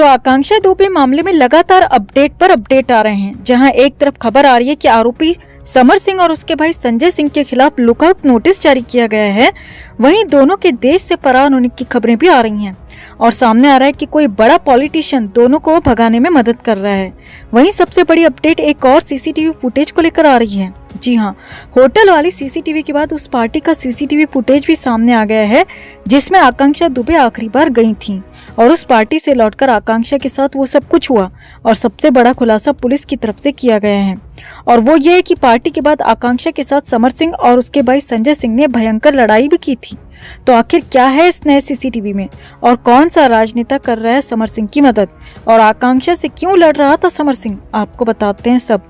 तो आकांक्षा दुबे मामले में लगातार अपडेट पर अपडेट आ रहे हैं। जहां एक तरफ खबर आ रही है कि आरोपी समर सिंह और उसके भाई संजय सिंह के खिलाफ लुकआउट नोटिस जारी किया गया है, वहीं दोनों के देश से फरार होने की खबरें भी आ रही हैं और सामने आ रहा है कि कोई बड़ा पॉलिटिशियन दोनों को भगाने में मदद कर रहा है। वहीं सबसे बड़ी अपडेट एक और सीसीटीवी फुटेज को लेकर आ रही है। जी हाँ, होटल वाली सीसीटीवी के बाद उस पार्टी का सीसीटीवी फुटेज भी सामने आ गया है जिसमें आकांक्षा दुबे आखिरी बार गई थी और उस पार्टी से लौटकर आकांक्षा के साथ वो सब कुछ हुआ। और सबसे बड़ा खुलासा पुलिस की तरफ से किया गया है और वो ये है कि पार्टी के बाद आकांक्षा के साथ समर सिंह और उसके भाई संजय सिंह ने भयंकर लड़ाई भी की थी। तो आखिर क्या है इस नए सीसीटीवी में और कौन सा राजनेता कर रहा है समर सिंह की मदद और आकांक्षा से क्यों लड़ रहा था समर सिंह, आपको बताते हैं सब।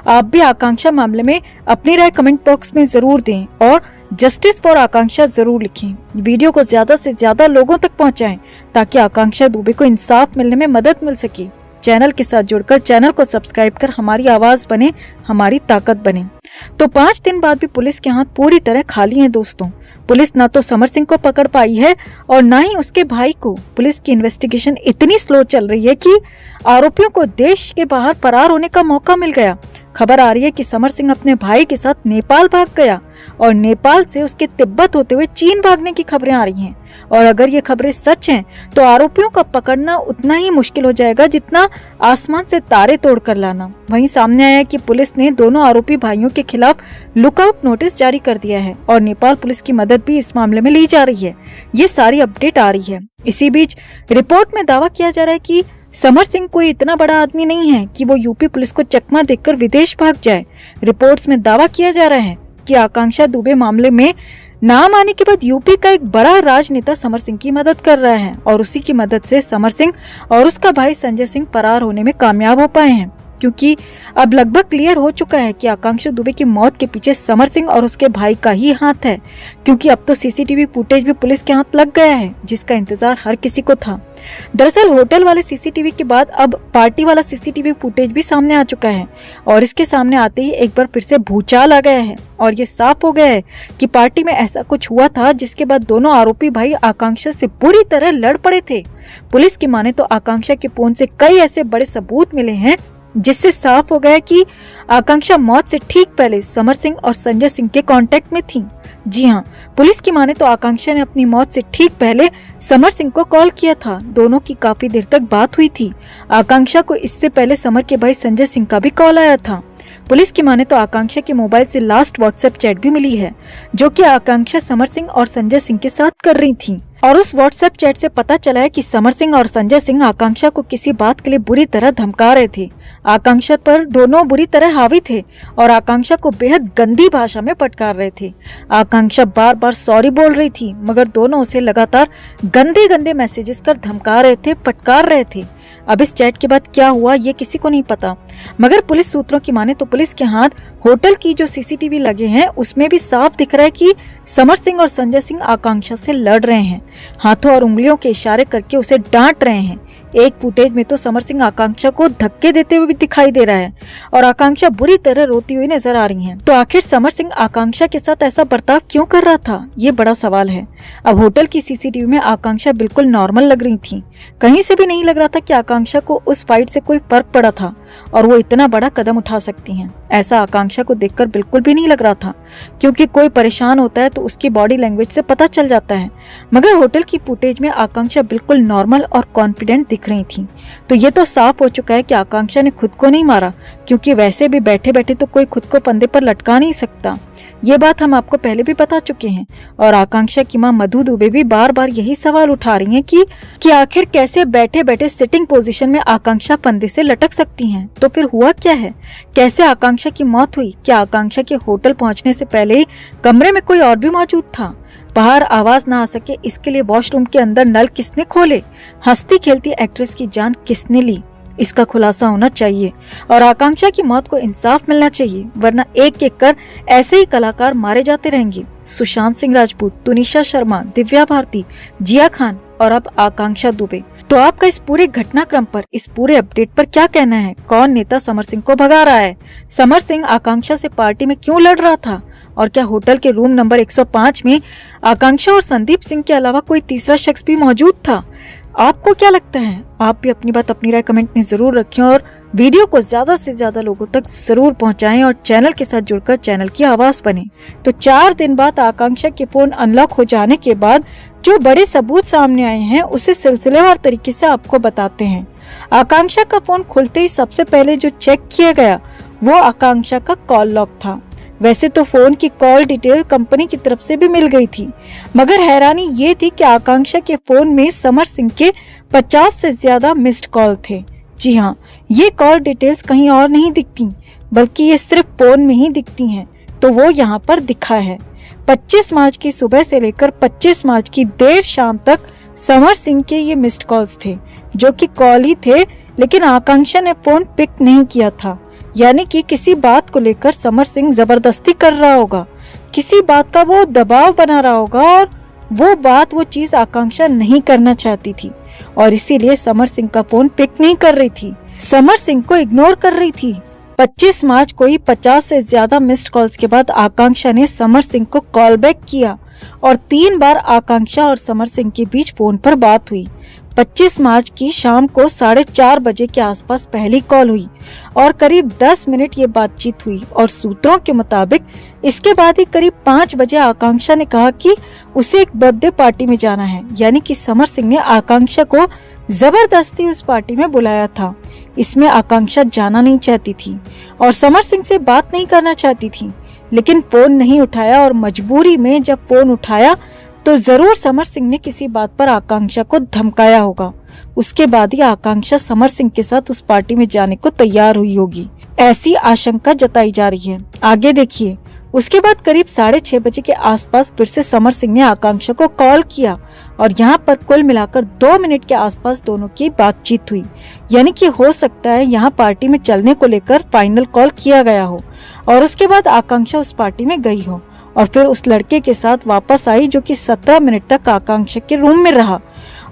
आप भी आकांक्षा मामले में अपनी राय कमेंट बॉक्स में जरूर दें और जस्टिस फॉर आकांक्षा जरूर लिखें। वीडियो को ज्यादा से ज्यादा लोगों तक पहुंचाएं ताकि आकांक्षा दुबे को इंसाफ मिलने में मदद मिल सके। चैनल के साथ जुड़कर चैनल को सब्सक्राइब कर हमारी आवाज बने, हमारी ताकत बने। तो 5 दिन बाद भी पुलिस के हाथ पूरी तरह खाली हैं दोस्तों। पुलिस न तो समर सिंह को पकड़ पाई है और न ही उसके भाई को। पुलिस की इन्वेस्टिगेशन इतनी स्लो चल रही है कि आरोपियों को देश के बाहर फरार होने का मौका मिल गया। खबर आ रही है कि समर सिंह अपने भाई के साथ नेपाल भाग गया और नेपाल से उसके तिब्बत होते हुए चीन भागने की खबरें आ रही हैं। और अगर ये खबरें सच हैं तो आरोपियों का पकड़ना उतना ही मुश्किल हो जाएगा जितना आसमान से तारे तोड़कर लाना। वहीं सामने आया कि पुलिस ने दोनों आरोपी भाइयों के खिलाफ लुकआउट नोटिस जारी कर दिया है और नेपाल पुलिस की मदद भी इस मामले में ली जा रही है। ये सारी अपडेट आ रही है। इसी बीच रिपोर्ट में दावा किया जा रहा है कि समर सिंह कोई इतना बड़ा आदमी नहीं है कि वो यूपी पुलिस को चकमा देकर विदेश भाग जाए। रिपोर्ट्स में दावा किया जा रहा है कि आकांक्षा दुबे मामले में नाम आने के बाद यूपी का एक बड़ा राजनेता समर सिंह की मदद कर रहा है और उसी की मदद से समर सिंह और उसका भाई संजय सिंह फरार होने में कामयाब हो पाए हैं। क्योंकि अब लगभग क्लियर हो चुका है कि आकांक्षा दुबे की मौत के पीछे समर सिंह और उसके भाई का ही हाथ है। क्योंकि अब तो सीसीटीवी फुटेज भी पुलिस के हाथ लग गया है जिसका इंतजार हर किसी को था। दरअसल होटल वाले सीसीटीवी के बाद अब पार्टी वाला सीसीटीवी फुटेज भी सामने आ चुका है और इसके सामने आते ही एक बार फिर से भूचाल आ गया है और ये साफ हो गया है कि पार्टी में ऐसा कुछ हुआ था जिसके बाद दोनों आरोपी भाई आकांक्षा से बुरी तरह लड़ पड़े थे। पुलिस की माने तो आकांक्षा के फोन से कई ऐसे बड़े सबूत मिले हैं जिससे साफ हो गया कि आकांक्षा मौत से ठीक पहले समर सिंह और संजय सिंह के कांटेक्ट में थी। जी हाँ, पुलिस की माने तो आकांक्षा ने अपनी मौत से ठीक पहले समर सिंह को कॉल किया था। दोनों की काफी देर तक बात हुई थी। आकांक्षा को इससे पहले समर के भाई संजय सिंह का भी कॉल आया था। पुलिस की माने तो आकांक्षा के मोबाइल से लास्ट व्हाट्सएप चैट भी मिली है जो कि आकांक्षा समर सिंह और संजय सिंह के साथ कर रही थी और उस व्हाट्सएप चैट से पता चला है कि समर सिंह और संजय सिंह आकांक्षा को किसी बात के लिए बुरी तरह धमका रहे थे। आकांक्षा पर दोनों बुरी तरह हावी थे और आकांक्षा को बेहद गंदी भाषा में फटकार रहे थे। आकांक्षा बार बार सॉरी बोल रही थी मगर दोनों उसे लगातार गंदे गंदे मैसेजेस कर धमका रहे थे, फटकार रहे थे। अब इस चैट के बाद क्या हुआ ये किसी को नहीं पता मगर पुलिस सूत्रों की माने तो पुलिस के हाथ होटल की जो सीसीटीवी लगे हैं उसमें भी साफ दिख रहा है कि समर सिंह और संजय सिंह आकांक्षा से लड़ रहे हैं, हाथों और उंगलियों के इशारे करके उसे डांट रहे हैं। एक फुटेज में तो समर सिंह आकांक्षा को धक्के देते हुए भी दिखाई दे रहा है और आकांक्षा बुरी तरह रोती हुई नजर आ रही है। तो आखिर समर सिंह आकांक्षा के साथ ऐसा बर्ताव क्यों कर रहा था, ये बड़ा सवाल है। अब होटल की सीसीटीवी में आकांक्षा बिल्कुल नॉर्मल लग रही थी। कहीं से भी नहीं लग रहा था कि आकांक्षा को उस फाइट से कोई फर्क पड़ा था और वो इतना बड़ा कदम उठा सकती हैं। ऐसा आकांक्षा को देखकर बिल्कुल भी नहीं लग रहा था क्योंकि कोई परेशान होता है तो उसकी बॉडी लैंग्वेज से पता चल जाता है। मगर होटल की फुटेज में आकांक्षा बिल्कुल नॉर्मल और कॉन्फिडेंट दिख रही थी। तो ये तो साफ हो चुका है कि आकांक्षा ने खुद को नहीं मारा क्योंकि वैसे भी बैठे बैठे तो कोई खुद को फंदे पर लटका नहीं सकता। ये बात हम आपको पहले भी बता चुके हैं और आकांक्षा की मां मधु दुबे भी बार बार यही सवाल उठा रही हैं कि आखिर कैसे बैठे बैठे सिटिंग पोजीशन में आकांक्षा फंदे से लटक सकती हैं। तो फिर हुआ क्या है, कैसे आकांक्षा की मौत हुई? क्या आकांक्षा के होटल पहुंचने से पहले ही कमरे में कोई और भी मौजूद था? बाहर आवाज ना आ सके इसके लिए वॉशरूम के अंदर नल किसने खोले? हंसती खेलती एक्ट्रेस की जान किसने ली? इसका खुलासा होना चाहिए और आकांक्षा की मौत को इंसाफ मिलना चाहिए वरना एक एक कर ऐसे ही कलाकार मारे जाते रहेंगे। सुशांत सिंह राजपूत, तुनिशा शर्मा, दिव्या भारती, जिया खान और अब आकांक्षा दुबे। तो आपका इस पूरे घटनाक्रम पर, इस पूरे अपडेट पर क्या कहना है? कौन नेता समर सिंह को भगा रहा है? समर सिंह आकांक्षा से पार्टी में क्यों लड़ रहा था? और क्या होटल के रूम नंबर 105 में आकांक्षा और संदीप सिंह के अलावा कोई तीसरा शख्स भी मौजूद था? आपको क्या लगता है? आप भी अपनी बात, अपनी राय कमेंट में जरूर रखें और वीडियो को ज्यादा से ज्यादा लोगों तक जरूर पहुंचाएं और चैनल के साथ जुड़कर चैनल की आवाज बने। तो 4 दिन बाद आकांक्षा के फोन अनलॉक हो जाने के बाद जो बड़े सबूत सामने आए हैं उसे सिलसिलेवार तरीके से आपको बताते हैं। आकांक्षा का फोन खुलते ही सबसे पहले जो चेक किया गया वो आकांक्षा का कॉल लॉग था। वैसे तो फोन की कॉल डिटेल कंपनी की तरफ से भी मिल गई थी, मगर हैरानी ये थी कि आकांक्षा के फोन में समर सिंह के 50 से ज्यादा मिस्ड कॉल थे। जी हाँ, ये कॉल डिटेल्स कहीं और नहीं दिखती, बल्कि ये सिर्फ फोन में ही दिखती हैं। तो वो यहाँ पर दिखा है। 25 मार्च की सुबह से लेकर 25 मार्च की देर शाम तक समर सिंह के ये मिस्ड कॉल्स थे, जो कि कॉल ही थे, लेकिन आकांक्षा ने फोन पिक नहीं किया था। यानी कि किसी बात को लेकर समर सिंह जबरदस्ती कर रहा होगा, किसी बात का वो दबाव बना रहा होगा और वो चीज आकांक्षा नहीं करना चाहती थी और इसीलिए समर सिंह का फोन पिक नहीं कर रही थी, समर सिंह को इग्नोर कर रही थी। 25 मार्च को ही 50 से ज्यादा मिस्ड कॉल्स के बाद आकांक्षा ने समर सिंह को कॉल बैक किया और 3 बार आकांक्षा और समर सिंह के बीच फोन पर बात हुई। 25 मार्च की शाम को 4:30 बजे के आसपास पहली कॉल हुई और करीब 10 मिनट ये बातचीत हुई और सूत्रों के मुताबिक इसके बाद ही करीब 5 बजे आकांक्षा ने कहा कि उसे एक बर्थडे पार्टी में जाना है। यानी कि समर सिंह ने आकांक्षा को जबरदस्ती उस पार्टी में बुलाया था। इसमें आकांक्षा जाना नहीं चाहती थी और समर सिंह से बात नहीं करना चाहती थी, लेकिन फोन नहीं उठाया और मजबूरी में जब फोन उठाया तो जरूर समर सिंह ने किसी बात पर आकांक्षा को धमकाया होगा। उसके बाद ही आकांक्षा समर सिंह के साथ उस पार्टी में जाने को तैयार हुई होगी, ऐसी आशंका जताई जा रही है। आगे देखिए, उसके बाद करीब 6:30 बजे के आसपास फिर से समर सिंह ने आकांक्षा को कॉल किया और यहाँ पर कुल मिलाकर 2 मिनट के आसपास दोनों की बातचीत हुई। यानी कि हो सकता है यहाँ पार्टी में चलने को लेकर फाइनल कॉल किया गया हो और उसके बाद आकांक्षा उस पार्टी में गई हो और फिर उस लड़के के साथ वापस आई, जो कि 17 मिनट तक आकांक्षा के रूम में रहा।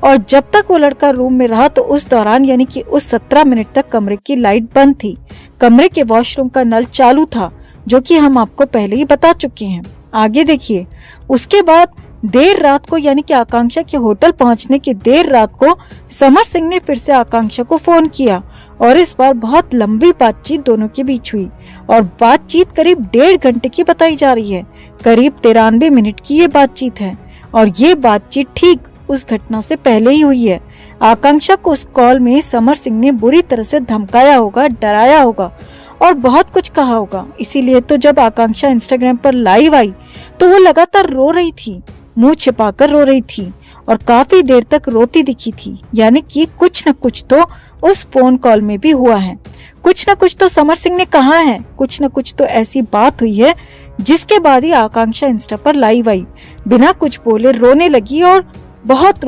और जब तक वो लड़का रूम में रहा तो उस दौरान यानी कि उस 17 मिनट तक कमरे की लाइट बंद थी, कमरे के वॉशरूम का नल चालू था, जो कि हम आपको पहले ही बता चुके हैं। आगे देखिए, उसके बाद देर रात को यानी कि आकांक्षा के होटल पहुंचने की देर रात को समर सिंह ने फिर से आकांक्षा को फोन किया और इस बार बहुत लंबी बातचीत दोनों के बीच हुई और बातचीत करीब 1.5 घंटे की बताई जा रही है। करीब 93 मिनट की ये बातचीत है और ये बातचीत ठीक उस घटना से पहले ही हुई है। आकांक्षा को उस कॉल में समर सिंह ने बुरी तरह से धमकाया होगा, डराया होगा और बहुत कुछ कहा होगा। इसीलिए तो जब आकांक्षा इंस्टाग्राम पर लाइव आई तो वो लगातार रो रही थी, मुंह छिपाकर रो रही थी और काफी देर तक रोती दिखी थी। यानी कि कुछ न कुछ तो उस फोन कॉल में भी हुआ है, कुछ न कुछ तो समर सिंह ने कहा है, कुछ न कुछ तो ऐसी बात हुई है जिसके बाद ही आकांक्षा इंस्टा पर लाइव आई, बिना कुछ बोले रोने लगी और बहुत